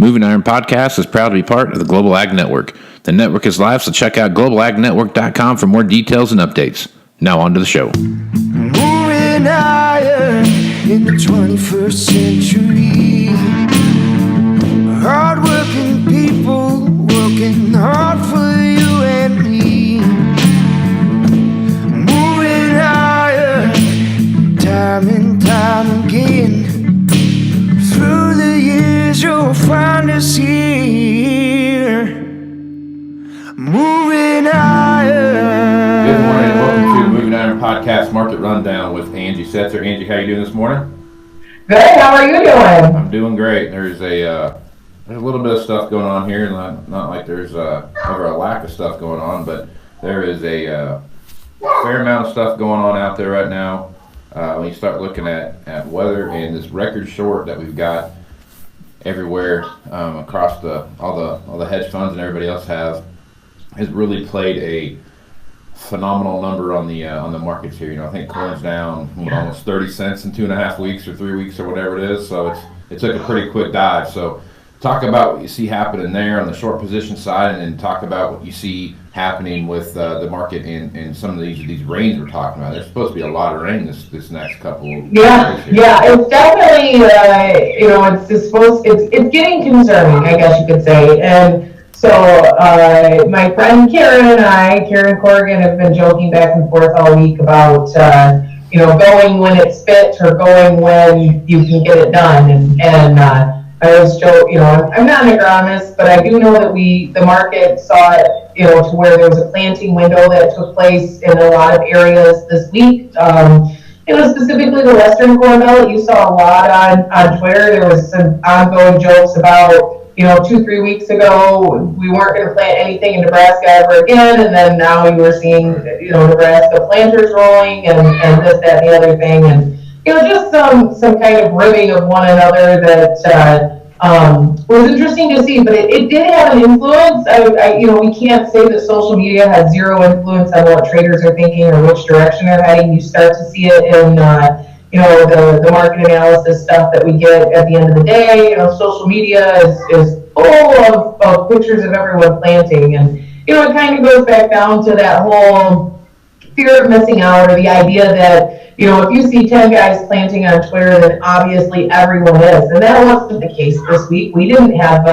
Moving Iron Podcast is proud to be part of the Global Ag Network. The network is live, so check out globalagnetwork.com for more details and updates. Now on to the show. Moving iron in the 21st century. Hard-working people working hard for you and me. Moving iron time and time again. Through the years you'll find us here. Moving iron. Good morning and welcome to Moving Iron Podcast Market Rundown with Angie Setzer. Angie, how you doing this morning? Good. How are you doing? I'm doing great. There's a little bit of stuff going on here. Not like there's ever a lack of stuff going on, but there is a fair amount of stuff going on out there right now. When you start looking at weather and this record short that we've got everywhere across all the hedge funds and everybody else has really played a phenomenal number on the markets here. You know, I think corn's down almost 30 cents in 2.5 weeks or 3 weeks or whatever it is. So it took a pretty quick dive. So talk about what you see happening there on the short position side, and then talk about what you see happening with the market and some of these rains we're talking about. There's supposed to be a lot of rain this next couple of days. Yeah, it's definitely it's getting concerning, I guess you could say. And so my friend Karen Corrigan, have been joking back and forth all week about going when it's fit or going when you can get it done. And I was joking, I'm not an agronomist, but I do know that the market saw it, to where there was a planting window that took place in a lot of areas this week. Specifically the Western Corn Belt. You saw a lot on Twitter. There was some ongoing jokes about, 2-3 weeks ago, we weren't going to plant anything in Nebraska ever again, and then now you were seeing, Nebraska planters rolling and this, that, and the other thing, and just some kind of ribbing of one another that was interesting to see, but it did have an influence. We can't say that social media has zero influence on what traders are thinking or which direction they're heading. You start to see it in the market analysis stuff that we get at the end of the day. Social media is full of pictures of everyone planting, and it kind of goes back down to that whole fear of missing out, or the idea that if you see 10 guys planting on Twitter, then obviously everyone is. And that wasn't the case this week. We didn't have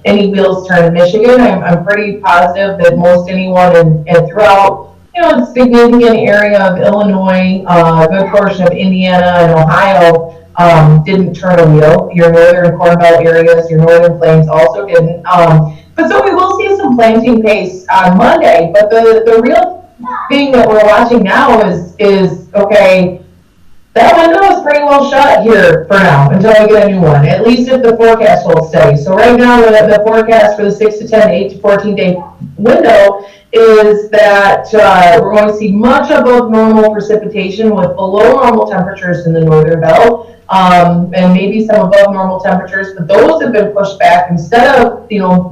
any wheels turn in Michigan. I'm pretty positive that most anyone and throughout, a significant area of Illinois, a good portion of Indiana and Ohio didn't turn a wheel. Your northern Corn Belt areas, your northern plains also didn't. But so we will see some planting pace on Monday. But the real thing that we're watching now is okay, that window is pretty well shut here for now until we get a new one, at least if the forecast holds steady. So right now the forecast for the 6 to 10 to 8 to 14 day window is that we're going to see much above normal precipitation with below normal temperatures in the northern belt, and maybe some above normal temperatures, but those have been pushed back. Instead of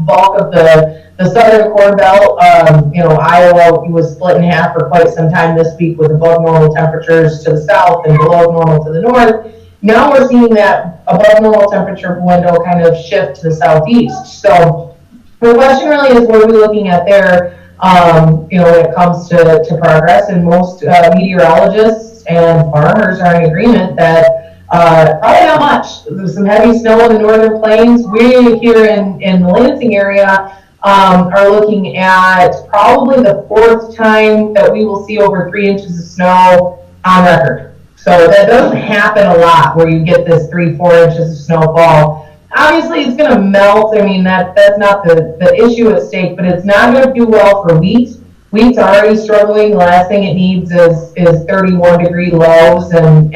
bulk of the southern Corn Belt, Iowa was split in half for quite some time this week with above normal temperatures to the south and below normal to the north. Now we're seeing that above normal temperature window kind of shift to the southeast. So the question really is, what are we looking at there, when it comes to progress? And most meteorologists and farmers are in agreement that probably not much. There's some heavy snow in the northern plains. We here in the Lansing area are looking at probably the fourth time that we will see over 3 inches of snow on record. So that doesn't happen a lot, where you get this 3-4 inches of snowfall. Obviously, it's going to melt. I mean, that's not the issue at stake, but it's not going to do well for wheat. Wheat's already struggling. The last thing it needs is 31-degree lows and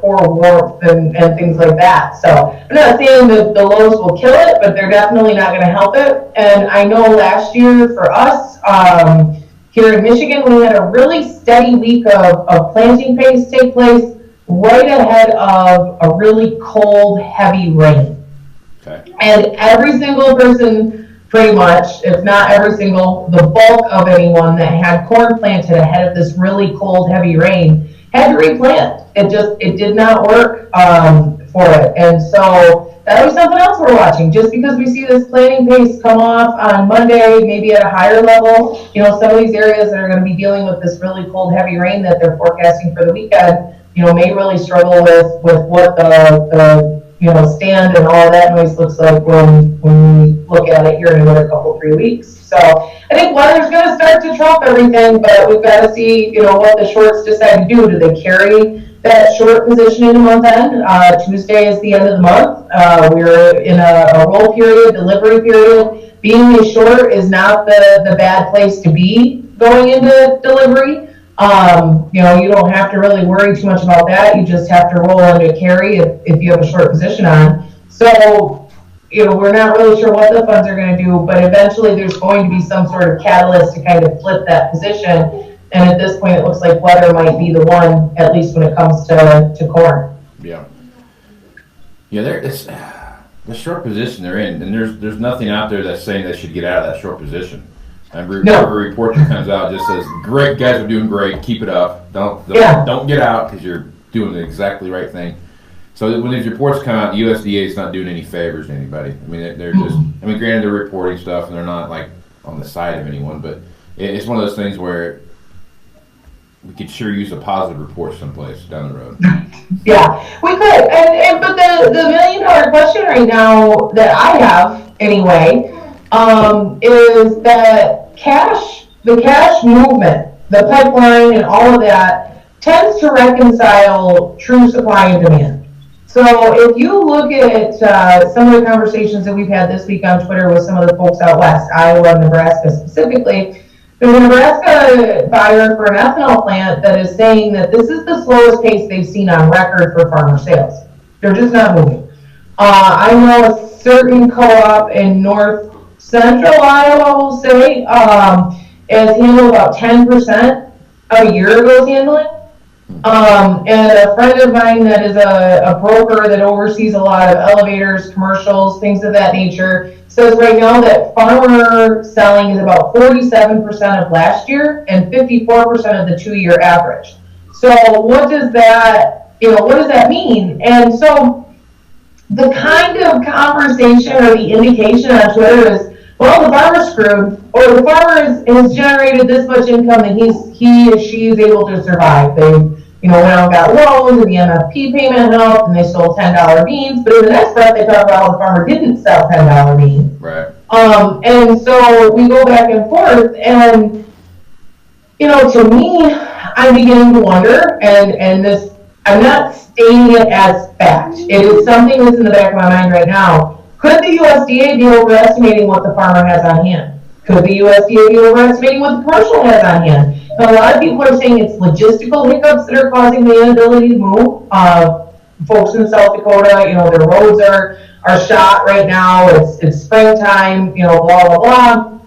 poor warmth and things like that. So I'm not saying that the lows will kill it, but they're definitely not going to help it. And I know last year for us here in Michigan, we had a really steady week of planting pace take place right ahead of a really cold, heavy rain. Okay. And every single person, pretty much, if not every single, the bulk of anyone that had corn planted ahead of this really cold, heavy rain had to replant. It did not work for it. And so that'll be something else we're watching. Just because we see this planning pace come off on Monday, maybe at a higher level, some of these areas that are going to be dealing with this really cold, heavy rain that they're forecasting for the weekend, may really struggle with what the stand and all of that noise looks like when we look at it here in another couple, 3 weeks. So I think weather's going to start to trump everything, but we've got to see, what the shorts decide to do. Do they carry that short position in the month end? Tuesday is the end of the month. We're in a roll period, delivery period. Being a short is not the bad place to be going into delivery. You don't have to really worry too much about that. You just have to roll into carry if you have a short position on. So, we're not really sure what the funds are going to do, but eventually there's going to be some sort of catalyst to kind of flip that position. And at this point, it looks like weather might be the one, at least when it comes to corn. Yeah. Yeah, it's the short position they're in, and there's nothing out there that's saying they should get out of that short position. Every report that comes out just says, "Great, guys are doing great. Keep it up. Don't get out because you're doing the exactly right thing." So when these reports come out, the USDA is not doing any favors to anybody. I mean, they're just. I mean, granted, they're reporting stuff and they're not like on the side of anyone, but it's one of those things where we could sure use a positive report someplace down the road. Yeah, we could. But the $1 million question right now that I have anyway is that the cash movement, the pipeline, and all of that tends to reconcile true supply and demand. So if you look at some of the conversations that we've had this week on Twitter with some of the folks out west, Iowa and Nebraska specifically, there's a Nebraska buyer for an ethanol plant that is saying that this is the slowest pace they've seen on record for farmer sales. They're just not moving. I know a certain co-op in north central Iowa, we'll say, has handled about 10% a year ago's handling. And a friend of mine that is a broker that oversees a lot of elevators, commercials, things of that nature, says right now that farmer selling is about 47% of last year and 54% of the 2-year average. So what does that mean? And so the kind of conversation or the indication on Twitter is, well, the farmer's screwed, or the farmer has generated this much income that he or she is able to survive. They went out and got loans and the MFP payment helped and they sold $10 beans, but in the next breath they talk about how the farmer didn't sell $10 beans. Right. And so we go back and forth, and to me, I'm beginning to wonder, and this, I'm not stating it as fact. It is something that's in the back of my mind right now. Could the USDA be overestimating what the farmer has on hand? Could the USDA be overestimating what the commercial has on hand? Now, a lot of people are saying it's logistical hiccups that are causing the inability to move. Folks in South Dakota, their roads are shot right now. It's springtime, blah, blah, blah.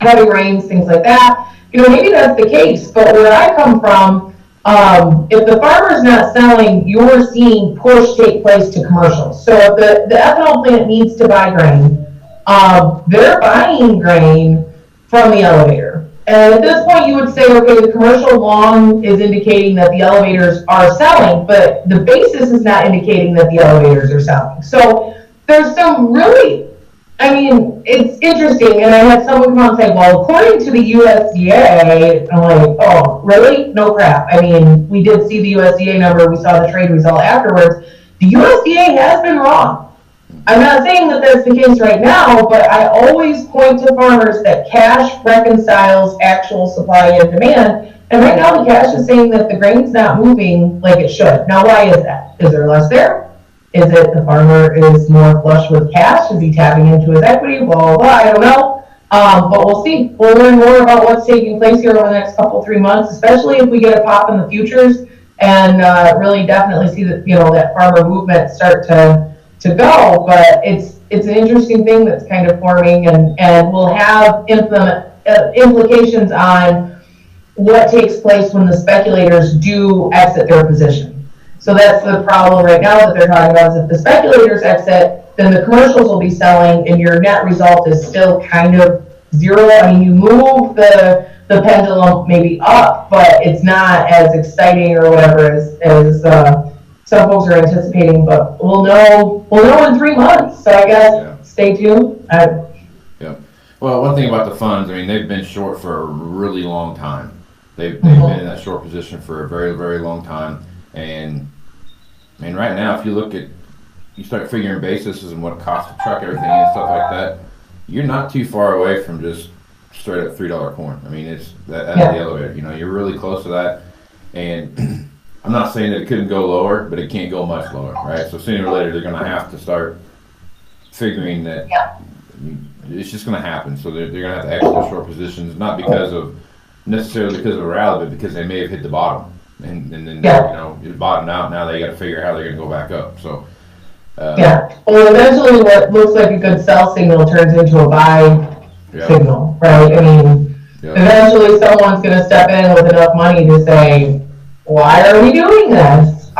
Heavy rains, things like that. Maybe that's the case, but where I come from, if the farmer's not selling, you're seeing push take place to commercials. So if the ethanol plant needs to buy grain, they're buying grain from the elevator. And at this point, you would say, okay, the commercial long is indicating that the elevators are selling, but the basis is not indicating that the elevators are selling. So there's some really, it's interesting. And I had someone come out and say, well, according to the USDA, I'm like, oh, really? No crap. We did see the USDA number. We saw the trade result afterwards. The USDA has been wrong. I'm not saying that that's the case right now, but I always point to farmers that cash reconciles actual supply and demand. And right now the cash is saying that the grain's not moving like it should. Now, why is that? Is there less there? Is it the farmer is more flush with cash? Is he tapping into his equity? Blah, blah, blah. I don't know. But we'll see. We'll learn more about what's taking place here over the next couple, 3 months, especially if we get a pop in the futures and really definitely see that, that farmer movement start to go. But it's an interesting thing that's kind of forming and will have implications on what takes place when the speculators do exit their position. So that's the problem right now that they're talking about, is if the speculators exit, then the commercials will be selling and your net result is still kind of zero. You move the pendulum maybe up, but it's not as exciting or whatever as some folks are anticipating, but we'll know in 3 months. So I guess stay tuned. Yeah. Well, one thing about the funds, I mean, they've been short for a really long time. They've been in that short position for a very, very long time. And I mean, right now, if you start figuring basis and what it costs to truck everything and stuff like that, you're not too far away from just straight up $3 corn. I mean, it's that's the elevator. You know, you're really close to that. And I'm not saying that it couldn't go lower, but it can't go much lower, right? So sooner or later, they're going to have to start figuring that it's just going to happen. So they're going to have to exit their short positions, not necessarily because of a rally, but because they may have hit the bottom. And then, you know, it bottomed out. Now they got to figure out how they're going to go back up. So, well, eventually what looks like a good sell signal turns into a buy signal, right? I mean, eventually someone's going to step in with enough money to say, why are we doing this?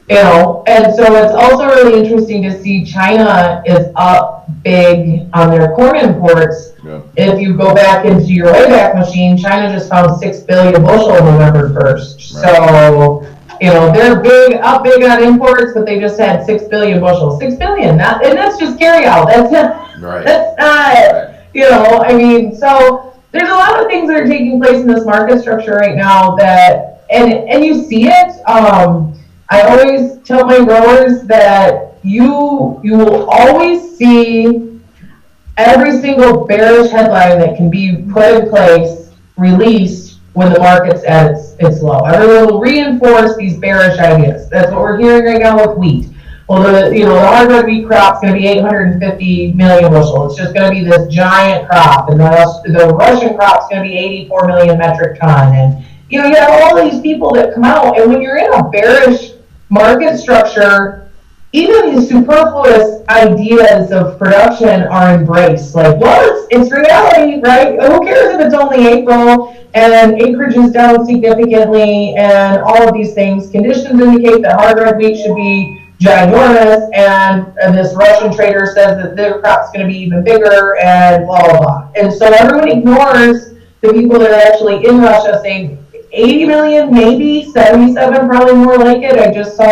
You know, and so it's also really interesting to see China is up big on their corn imports. If you go back into your Wayback Machine, China just found 6 billion bushel November 1st. Right. So, you know, they're up big on imports, but they just had 6 billion bushels. 6 billion, and that's just carry out. That's not, you know, I mean, so there's a lot of things that are taking place in this market structure right now that, and you see it. I always tell my growers that you will always see every single bearish headline that can be put in place released when the market's at its low. Everyone will reinforce these bearish ideas. That's what we're hearing right now with wheat. Well, the hard red wheat crop's going to be 850 million bushel. It's just going to be this giant crop, and the Russian crop's going to be 84 million metric ton. And you know, you have all these people that come out, and when you're in a bearish market structure, even these superfluous ideas of production are embraced. Like, well, it's reality, right? Who cares if it's only April and acreage is down significantly and all of these things? Conditions indicate that hard red wheat should be ginormous, and this Russian trader says that their crop's going to be even bigger, and blah, blah, blah. And so everyone ignores the people that are actually in Russia saying, 80 million, maybe 77, probably more like it. I just saw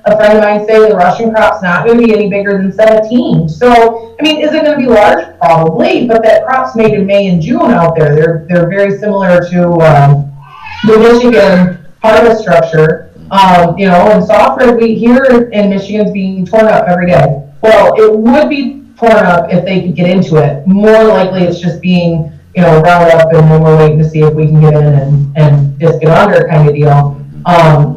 a friend of mine say the Russian crop's not going to be any bigger than 17. So, I mean, is it going to be large? Probably, but that crop's made in May and June out there. They're very similar to the Michigan harvest structure. You know, and soft red wheat here in Michigan's being torn up every day. Well, it would be torn up if they could get into it. More likely, it's just being, you know, round up, and then we're waiting to see if we can get in and just get under kind of deal.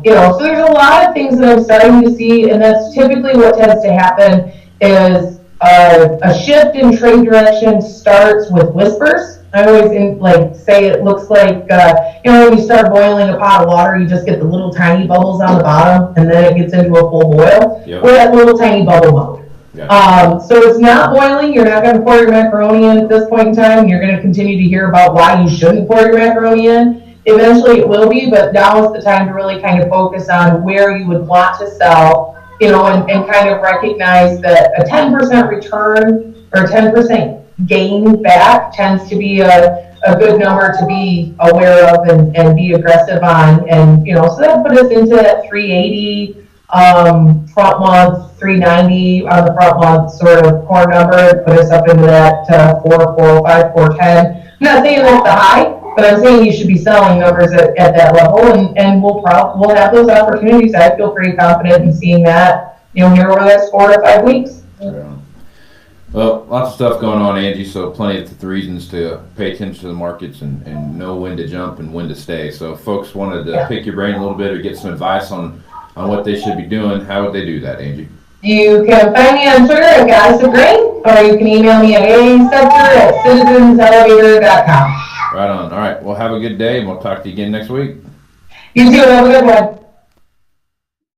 You know, so there's a lot of things that I'm starting to see, and that's typically what tends to happen is a shift in trade direction starts with whispers. I always say it looks like, you know, when you start boiling a pot of water, you just get the little tiny bubbles on the bottom, and then it gets into a full boil. We're at little tiny bubble mode. So it's not boiling. You're not going to pour your macaroni in at this point in time. You're going to continue to hear about why you shouldn't pour your macaroni in. Eventually it will be, but now is the time to really kind of focus on where you would want to sell, you know, and kind of recognize that a 10% return or a 10% gain back tends to be a good number to be aware of and be aggressive on. And, you know, so that put us into that 380 front month, 390 on the front month sort of core number, put us up into that 405, 410. I'm not saying that's the high, but I'm saying you should be selling numbers at that level, and we'll have those opportunities. I feel pretty confident in seeing that, you know, here over the next 4 to 5 weeks. Yeah. Well, lots of stuff going on, Angie, so plenty of reasons to pay attention to the markets and know when to jump and when to stay. So if folks wanted to pick your brain a little bit or get some advice on what they should be doing, how would they do that, Angie? You can find me on Twitter at Goddess of Grain, or you can email me at angetsetzer@citizenselevator.com. Right on. All right. Well, have a good day, and we'll talk to you again next week. You too. Have a good one.